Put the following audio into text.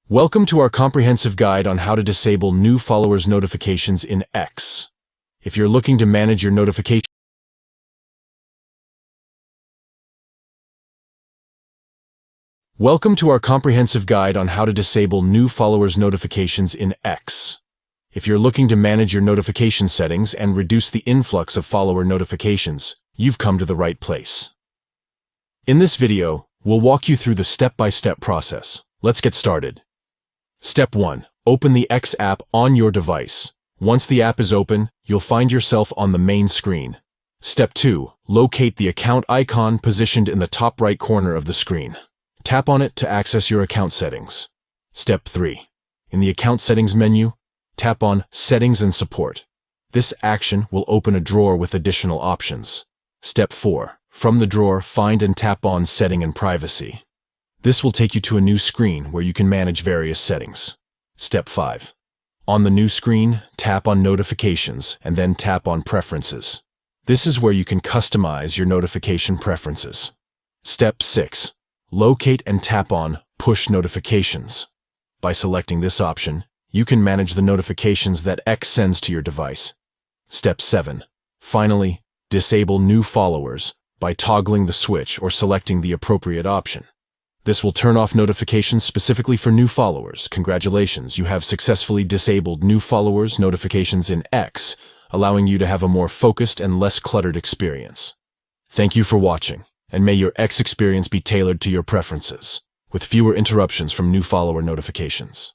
Welcome to our comprehensive guide on how to disable new followers notifications in X. If you're looking to manage your notifications, Welcome to our comprehensive guide on how to disable new followers notifications in X. If you're looking to manage your notification settings and reduce the influx of follower notifications, you've come to the right place. In this video, we'll walk you through the step-by-step process. Let's get started. Step 1. Open the X app on your device. Once the app is open, you'll find yourself on the main screen. Step 2. Locate the account icon positioned in the top right corner of the screen. Tap on it to access your account settings. Step 3. In the Account Settings menu, tap on Settings and Support. This action will open a drawer with additional options. Step 4. From the drawer, find and tap on Setting and Privacy. This will take you to a new screen where you can manage various settings. Step 5. On the new screen, tap on Notifications and then tap on Preferences. This is where you can customize your notification preferences. Step 6. Locate and tap on Push Notifications. By selecting this option, you can manage the notifications that X sends to your device. Step 7. Finally, disable new followers by toggling the switch or selecting the appropriate option. This will turn off notifications specifically for new followers. Congratulations, you have successfully disabled new followers notifications in X, allowing you to have a more focused and less cluttered experience. Thank you for watching, and may your X experience be tailored to your preferences, with fewer interruptions from new follower notifications.